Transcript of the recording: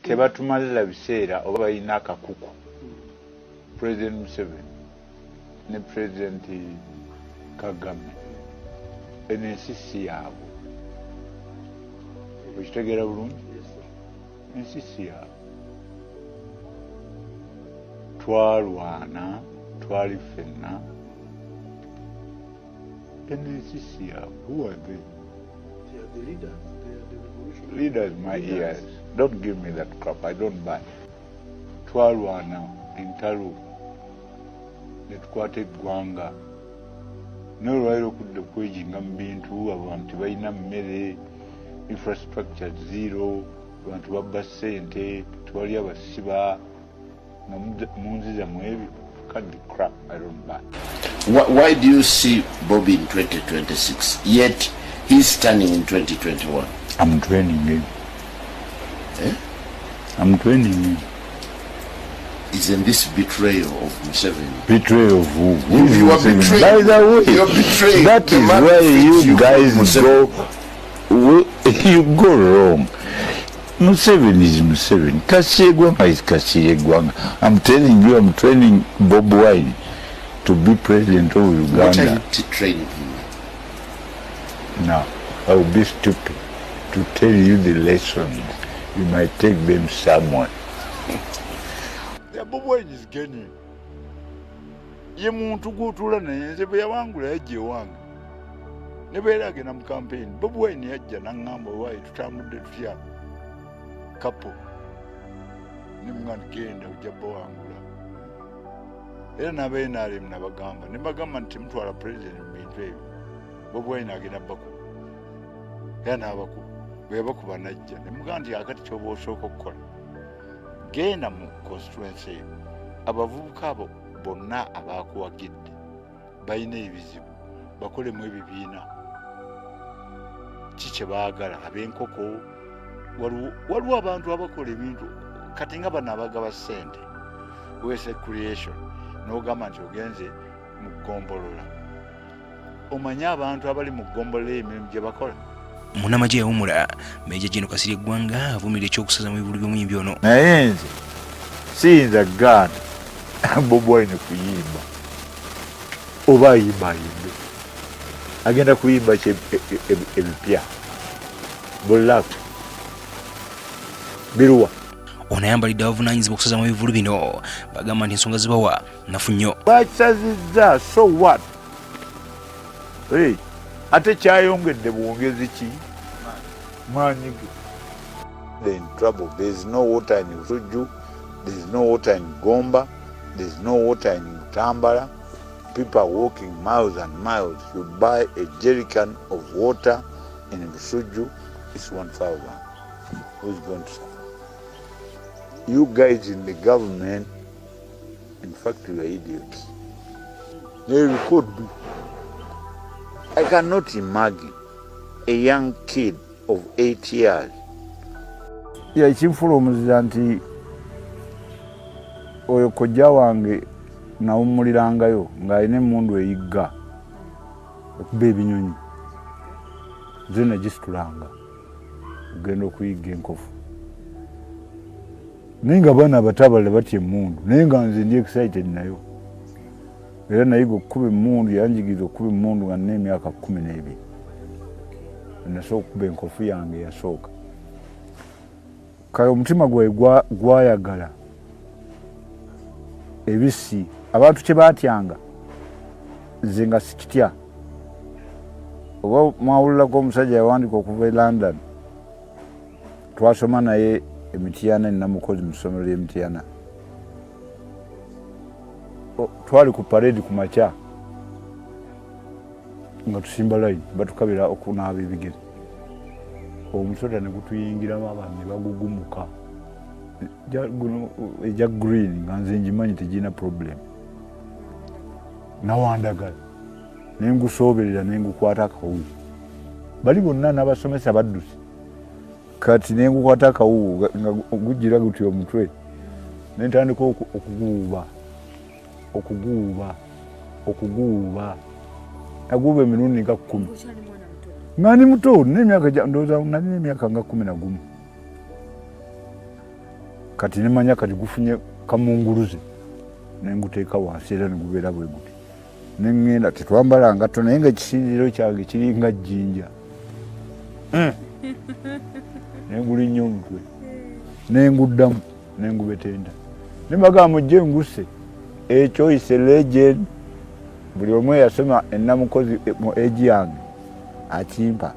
tebatumalira biseera oba balina akakuku President Museveni ne President Kagame ensi si yaabwe okitegeera bulungi ensi si yaabwe twalwana twali ffenna ensi si yaabwe. Who are they? They are the leaders. They are the revolutionary Leaders, my ears. Don't give me that crap. I don't buy. Twalwana entalo ne tukwata eggwanga n'olwaliro okudde kwejinga mu bintu abantu balina mmere infrastructure zero abantu babba ssente tewali abasiba munziza mu ebyo. Cut the crap. I don't buy. Why do you see Bobby in 2026 yet he's standing in 2021? I'm training him. Eh? I'm training him. Isn't this betrayal of Museveni? Betrayal of who? You are betraying. By the way, you're betraying. That is where you guys go. You go wrong. Museveni is Museveni. Kasirye Gwanga is Kasirye Gwanga. I'm telling you, I'm training Bob Wine to be president of Uganda. What are you training him? Now, I will be stupid to tell you the lessons. You might take them somewhere. Bob Wine is gaining. Ye muntu gutula naye nze bwe yawangula yajja ewange ne beera agenda mu campaign. Bob Wine yajja n'aŋŋamba waayi tutambudde tutya kapo ne muganda genda ojja bawangula era n'abenaalemu nabagamba ne bagamba nti temutwala president mu bintu ebyo. Bob Wine agenda baku era n'abaku bwe yabakuba najja ne mugamba nti akati kyoba osooka okukola genda mu constituency eyo abavubuka abo bonna abakuwagidde balina ebizibu bakolemu ebibiina kikye baagala ab'enkoko waliwo abantu abakola ebintu kati nga bano abagaba ssente wese creation n'ogamba nti ogenze mu ggombolola omanye abantu abali mu ggombolola emirimu gye bakola. Munnamagye yawummula Meeja Gen. Kasirye Gwanga avumirira ekyokusaza mu bibulu by'omuyimbi ono. Naye nze siyinza gaana Bob Wine kuyimba oba ayimbayimbe agenda kuyimba ebipya bulaku biruwa. Ono ayambalidde abavunaanyizibwa okusaza mu bivulu bino bagamba nti ensonga zibawa nafu nnyo. Bakisazizza so what? Hey, ate kyayongedde bwongezi ki? Maanyi ge. They're in trouble. There's no water in Ruju. There's no water in Gomba. There's no water in Tambara. People are walking miles and miles. You buy a jerrycan of water in Ruju, it's 1,000. Who's going to suffer? You guys in the government, in fact, you are idiots. They could be. I cannot imagine a young kid of 8 years. Yeah, ekifulumuzira nti oyo kojja wange nawumulirangayo ng'alina emmundu eyigga okuba ebinyonyi ze nagisitulanga ogenda okuyigga enkofu naye nga baana abatabala batya emmundu naye nga nze ndi excited nayo era nayiga okukuba emmundu yanjigiriza okukuba emmundu nga nina emyaka 12 nasooka okukuba enkofu yange yasooka kale omutima gwawe gwayagala ebisi abantu kye baatyanga nze nga sikitya oba mwawulirako omusajja yawandika okuva e London twasoma naye emitiana ninamukozi mu ssomero ly'emitiana twali ku parade ku makya nga tusimba line batukabira okunaaba ebigere omusota ne gutuyingiramu abantu ne bagugumuka eja green nga nze njimanyi tegirina problem nawandagala nengusoberera nengukwata akawuwu bali bonna n'abasomesa baddusi kati nengukwata akawuwu nga gujjira gutya omutwe nentandika okuguuba naguuba emirundi nga 10 nga ndi muto ndowooza nalina emyaka nga 11 kati nemanya kati gufunye kamunguluze nenguteeka wansi era negubeera bwe guti nengenda tetwambala ngatto naye nga ekisinziro kyange kiringa jjinja nengulinnya omutwe nenguddamu nengubetenda nembagaa mujje nguse ekyo ise legend buli omu eyasoma ennamukozi mu egi yange akimpa